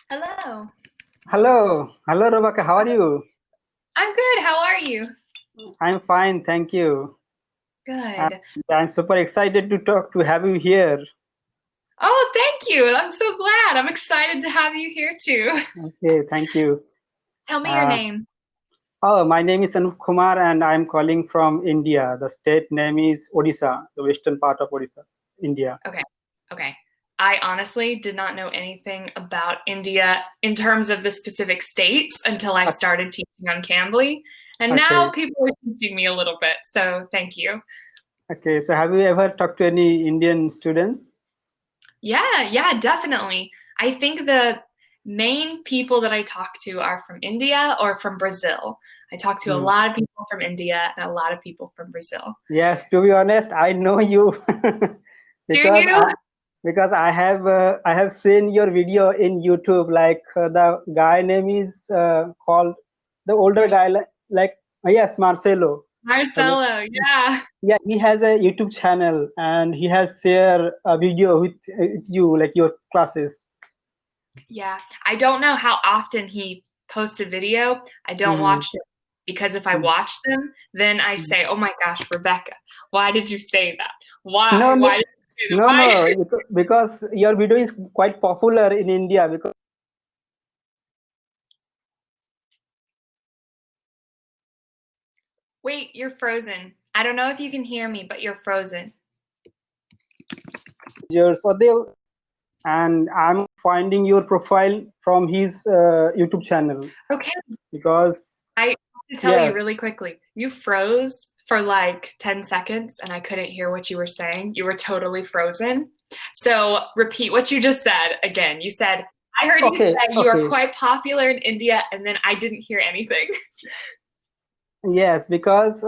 Hello. Hello, Rebekah. How are you? I'm good. How are you? I'm fine, thank you. And Good. I'm super excited to have you here. Oh, thank you. I'm so glad. I'm excited to have you here too. Okay, thank you. Tell me your Uh, name. my name is Anup Kumar, and I'm calling from India. The state name is Odisha, the western part of Odisha, India. Okay. Okay. I honestly did not know anything about India in terms of the specific states until I started teaching on Cambly. And now Okay, people are teaching me a little bit. So thank you. okay. So, have you ever talked to any Indian students? Yeah, definitely. I think the main people that I talk to are from India or from Brazil. I talk to a Hmm. lot of people from India and a lot of people from Brazil. Yes, to be honest, I know you Do because you? I have seen your video in YouTube. Like the guy name is called the older guy yes, Marcelo. Okay. Marcelo, yeah. Yeah, he has a YouTube channel and he has shared a video with you, like your classes. Yeah. I don't know how often he posts a video. I don't Hmm. watch them because if I watch them, then I say, oh my gosh, Rebekah, why did you say that? No, Why? no, Why did you say that? no, Why? no, because your video is quite popular in India. Because Wait, you're frozen. I don't know if you can hear me, but you're frozen. so they and I'm finding your profile from his YouTube channel Okay. because I have to tell you yes, really quickly, you froze for like 10 seconds and I couldn't hear what you were saying. You were totally frozen. So repeat what you just said again. You said, I heard you okay, say you are okay, quite popular in India, and then I didn't hear anything. yes, because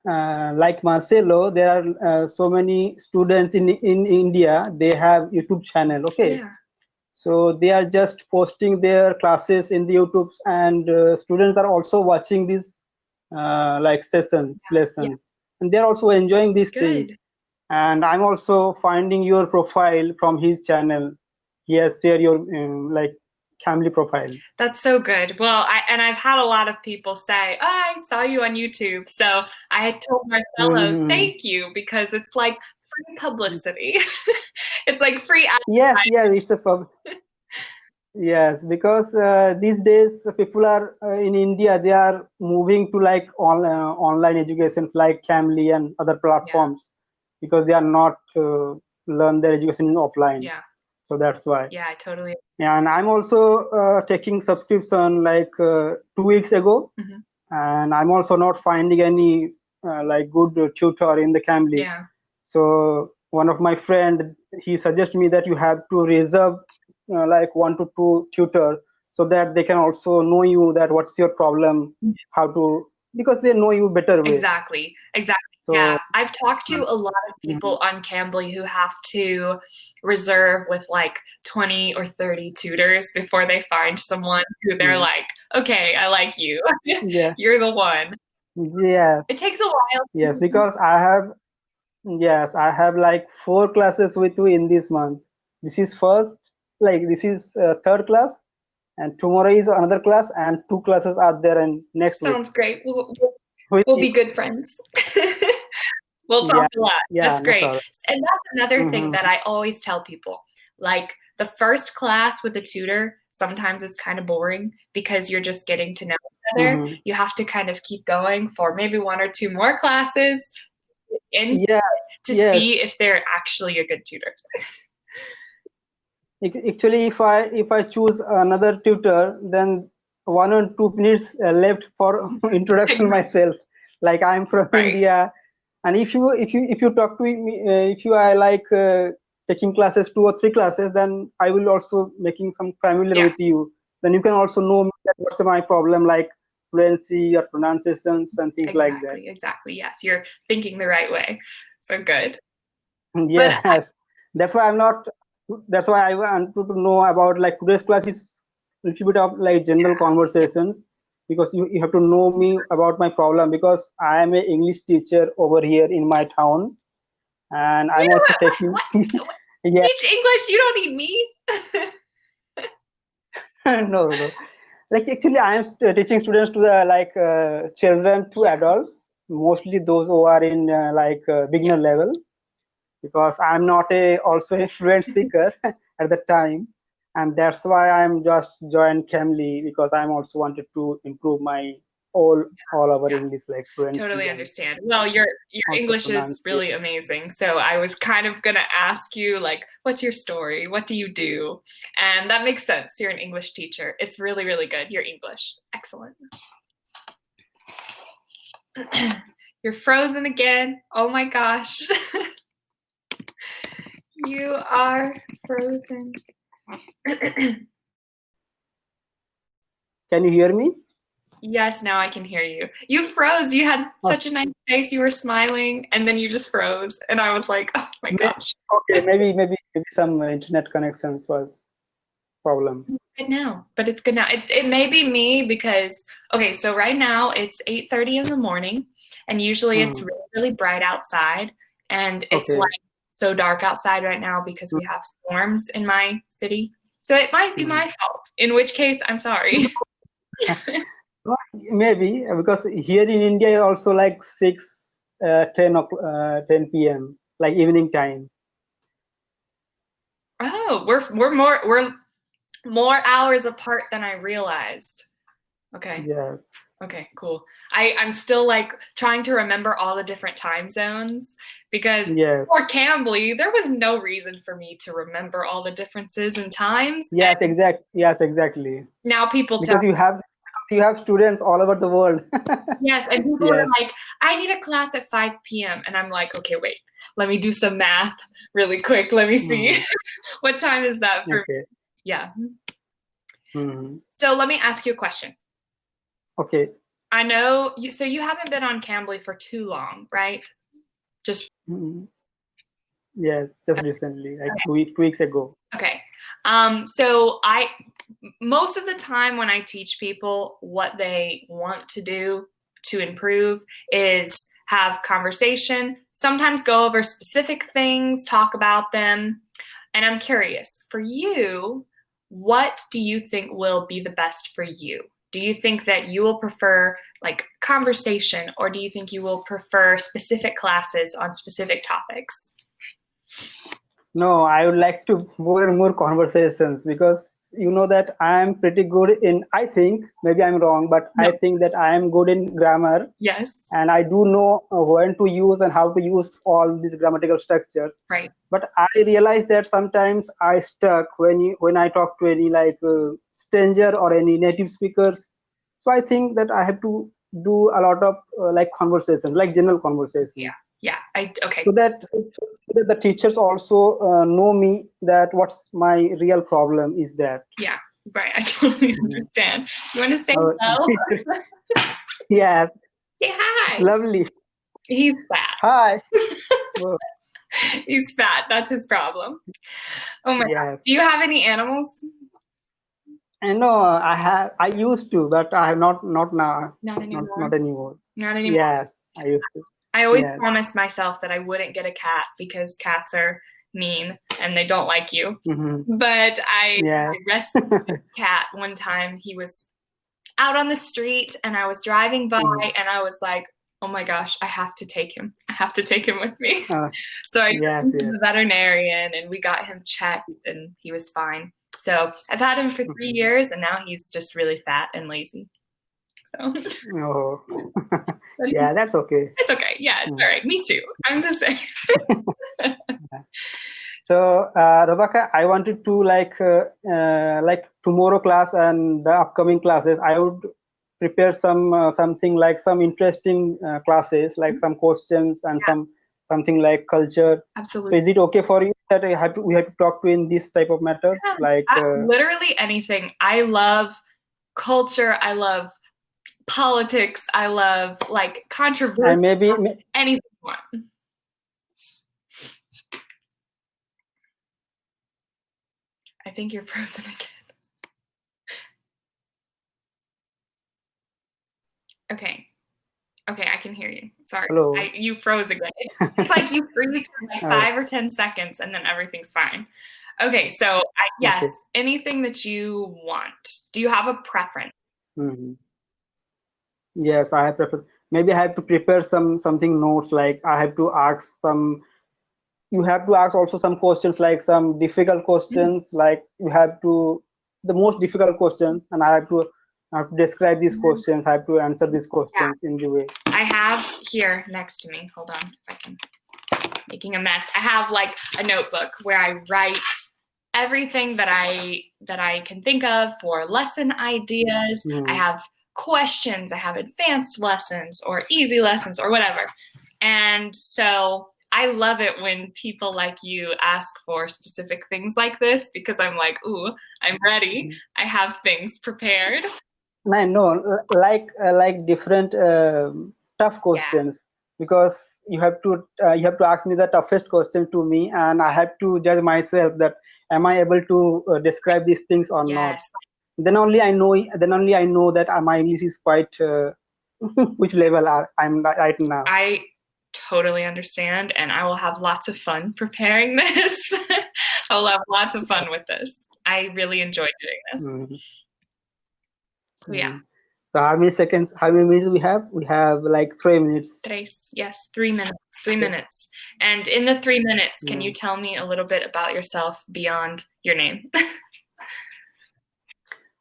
like Marcelo, there are so many students in India. They have YouTube channel. Okay, Yeah. so they are just posting their classes in the YouTube, and students are also watching these like sessions, Yeah. lessons, and they're also enjoying these things. Good. And I'm also finding your profile from his channel. He has shared your like family profile. That's so good. Well, I've had a lot of people say, oh, I saw you on YouTube. So I had told Marcelo, Mhm. thank you, because it's like free publicity. It's like free Yes, advertising. yes, it's a yes, because these days people are in India, they are moving to like online educations like Cambly and other Yeah. platforms because they are not learn their education in offline. Yeah. So that's why. Yeah, I totally. And I'm also taking subscription like 2 weeks ago, Mhm. and I'm also not finding any like good tutor in the Cambly. Yeah. So one of my friend, he suggested me that you have to reserve like 1 to 2 tutor so that they can also know you that what's your problem, how to, because they know you better way. Exactly. Exactly. So Yeah. I've talked to a lot of mhm, people on Cambly who have to reserve with like 20 or 30 tutors before they find someone who they're yeah, like, okay, I like you. yeah, You're the one. yes, It takes a while. yes, because I have like 4 classes with you in this month. This is first, like this is third class, and tomorrow is another class, and 2 classes are there in next week. Sounds great. With We'll you. be good friends. We'll Yeah, talk a lot. yeah, That's no great. problem. And that's another thing Hmm. that I always tell people. Like the first class with a tutor sometimes is kind of boring because you're just getting to know each other. Hmm. You have to kind of keep going for maybe 1 or 2 more classes and Yes, to yes. see if they're actually a good tutor. Actually, if I choose another tutor, then 1 or 2 minutes left for introduction Exactly. myself. Like I'm from Right. India, and if you talk to me, if you are like taking classes 2 or 3 classes, then I will also making some familiar Yeah, with you. Then you can also know me that what's my problem, like fluency or pronunciations and things like that. exactly. Yes, you're thinking the right way. So good. But Yes, that's why I'm not. That's why I want to know about like today's class is a little bit of like general yeah. conversations because you have to know me about my problem because I am a English teacher over here in my town and You I'm know also what? taking. What? Yeah, Teach English? You don't need me. No. Like actually, I am teaching students to the children to adults, mostly those who are in Yeah, beginner level, because I'm not a also a fluent speaker at the time, and that's why I'm just joined cambly, because I'm also wanted to improve my all over yeah. English like fluency Totally and understand. Well, your also English is really pronunciation. amazing. So I was kind of gonna ask you like, what's your story? What do you do? And that makes sense. You're an English teacher. It's really, really good. Your English. Excellent. You're frozen again. Oh my gosh. You are frozen. Can you hear me? Yes, now I can hear you. You froze. You had Oh, such a nice face. You were smiling, and then you just froze. And I was like, oh my gosh. okay, maybe some internet connections was problem. Good now, but it's good now. It may be me because, okay, so right now it's 8:30 in the morning, and usually it's Hmm. really, really bright outside, and it's Okay. like so dark outside right now because we have storms in my city. So it might be Hmm. my fault, in which case I'm sorry. Well, maybe because here in India also like 6, 10 o'clock, 10 p.m. like evening time. Oh, we're more hours apart than I realized. Okay. Yes, Okay, cool. I'm still like trying to remember all the different time zones because yes, for Cambly, there was no reason for me to remember all the differences in times. And yes, exactly. now people tell Because you have students all over the world. yes, and people are Yes. like, I need a class at 5 p.m. And I'm like, okay, wait, let me do some math really quick. Let me see. Hmm. What time is that for me? Okay. Yeah. Hmm. So let me ask you a question. Okay. I know so you haven't been on Cambly for too long, right? Just Hmm. Yes, just recently, like 2 weeks ago. okay. So I most of the time when I teach people what they want to do to improve is have conversation, sometimes go over specific things, talk about them. And I'm curious, for you, what do you think will be the best for you? Do you think that you will prefer like conversation, or do you think you will prefer specific classes on specific topics? No, I would like to more and more conversations, because you know that I am pretty good in, I think, maybe I'm wrong, but No. I think that I am good in grammar, Yes. and I do know when to use and how to use all these grammatical structures. Right. But I realize that sometimes I stuck when I talk to any stranger or any native speakers. So I think that I have to do a lot of like conversations, like general Yeah. conversations, Yeah. so Okay. that the teachers also know me, that what's my real problem is that. Yeah, right. I totally Mhm. understand. You want to say Uh, hello? yeah, Say it's hi. lovely. He's fat. Hi. Well, He's fat. That's his problem. Oh my God. yes. Do you have any animals? And no, I used to, but I have not now, Not not anymore. anymore. Not anymore. Yes, I used to. I always Yes. promised myself that I wouldn't get a cat because cats are mean and they don't like you. Hmm. But I Yes. rescued a cat one time. He was out on the street and I was driving by Mhm. and I was like, oh my gosh, I have to take him. I have to take him with me. Uh, So I took yes, him to yes. the veterinarian and we got him checked and he was fine. So I've had him for 3 years and now he's just really fat and lazy. So Oh, yeah, that's okay. it's okay. Yeah, it's Mm. all right. Me too. I'm the same. So, Rebecca, I wanted to like tomorrow class and the upcoming classes, I would prepare something like some interesting classes, like some questions and something like culture. So, Absolutely. is it okay for you that we have to talk to in this type of matters? Literally anything. I love culture. I love politics. I love like controversy. And maybe Anything you want. I think you're frozen again. Okay. Okay, I can hear you. Sorry, Hello. you froze again. It's like you freeze for like 5 or 10 seconds and then everything's fine. Okay, so yes, Okay. anything that you want. Do you have a preference? Mhm. Yes, I have prefer. Maybe I have to prepare something notes. Like I have to ask some. You have to ask also some questions, like some difficult questions. Like you have to the most difficult questions, and I have to describe these questions. I have to answer these Yeah, questions in the way. I have here next to me. Hold on, if I can. Making a mess. I have like a notebook where I write everything that I can think of for lesson ideas. I Mm. have questions, I have advanced lessons or easy lessons or whatever. And so I love it when people like you ask for specific things like this because I'm like, ooh, I'm ready. I have things prepared. And I know, like different tough questions, because you have to ask me the toughest question to me, and I have to judge myself that am I able to describe these things or not. Yes. Then only I know that my English is quite which level I'm right now. I totally understand, and I will have lots of fun preparing this. I will have lots of fun with this. I really enjoy doing this. Mhm. Yeah. So how many seconds? How many minutes we have? We have like 3 minutes. Yes, 3 minutes. 3 minutes. Okay. And in the 3 minutes, can you Mm. tell me a little bit about yourself beyond your name?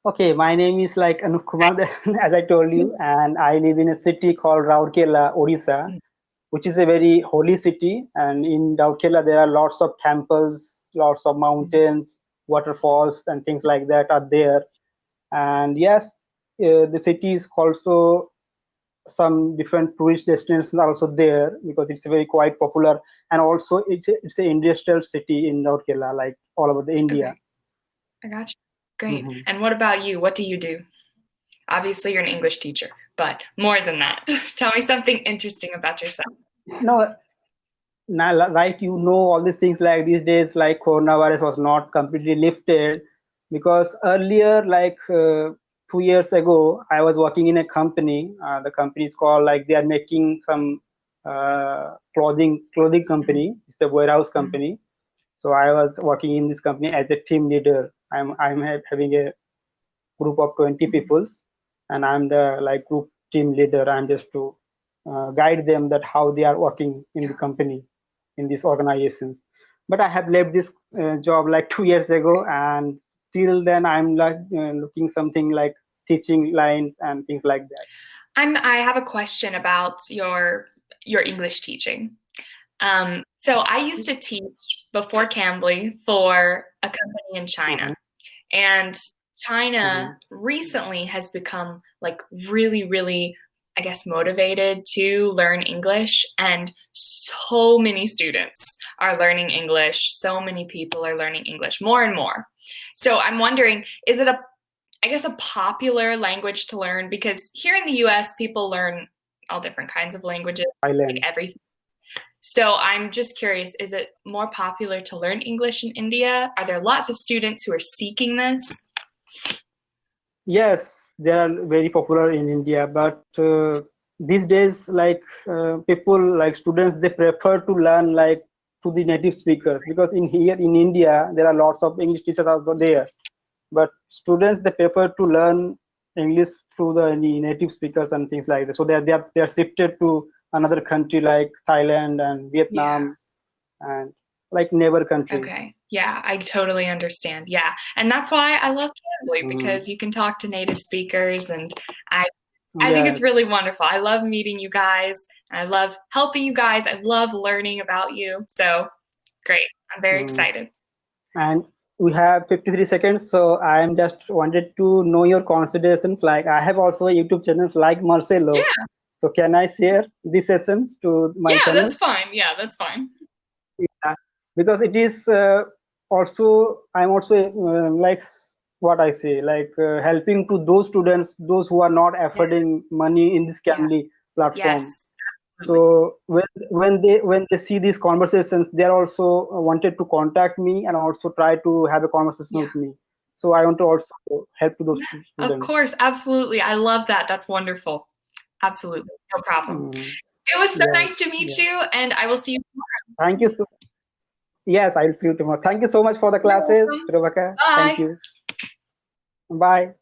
Okay, my name is like Anup Kumar, as I told you, and I live in a city called Rourkela, Odisha, which is a very holy city. And in Rourkela, there are lots of temples, lots of mountains, waterfalls, and things like that are there. And yes, the city is also some different tourist destinations are also there because it's very quite popular. And also, it's an industrial city in Rourkela, like all over the India. Okay, I got you. Great. And what about you? What do you do? Obviously, you're an English teacher, but more than that, tell me something interesting about yourself. No, now, right, you know, all these things like these days, like coronavirus was not completely lifted, because earlier, like 2 years ago, I was working in a company. The company is called, like, they are making some clothing company. It's a warehouse company. So I was working in this company as a team leader. Having a group of 20 peoples, and I'm the like group team leader. I'm just to guide them that how they are working in the company, in these organizations. But I have left this job like 2 years ago, and till then I'm like looking something like teaching lines and things like that. I have a question about your English teaching. So I used to teach before Cambly for a company in China. And China recently has become like really, really, I guess, motivated to learn English. And so many students are learning English. So many people are learning English more and more. So I'm wondering, is it I guess, a popular language to learn? Because here in the US, people learn all different kinds of languages, like everything. So I'm just curious, is it more popular to learn English in India? Are there lots of students who are seeking this? Yes, they are very popular in India, but these days, like people, like students, they prefer to learn like to the native speakers, because in here in India there are lots of English teachers also there, but students, they prefer to learn English through the native speakers and things like that. So they are shifted to another country like Thailand and Vietnam and like neighbor countries. Okay. Yeah, I totally understand. Yeah. And that's why I love Cambly, because you can talk to native speakers, and I think it's really wonderful. I love meeting you guys. I love helping you guys. I love learning about you. So great. I'm very excited. And we have 53 seconds, so I am just wanted to know your considerations. Like I have also a YouTube channels like Marcelo. Yeah. So can I share these sessions to my channel? That's fine. Yeah, that's fine. Yeah, because it is also I'm also like what I say, like helping to those students, those who are not affording money in this Cambly platform. Yes. So when they see these conversations, they are also wanted to contact me and also try to have a conversation with me. So I want to also help to those students. Of course, absolutely. I love that. That's wonderful. Absolutely. No problem. Mm, It was so yes, nice to meet yes. you, and I will see you tomorrow. Thank you so. Yes, I'll see you tomorrow. Thank you so much for the You're classes, welcome. Rebecca. Thank Bye. you. Bye.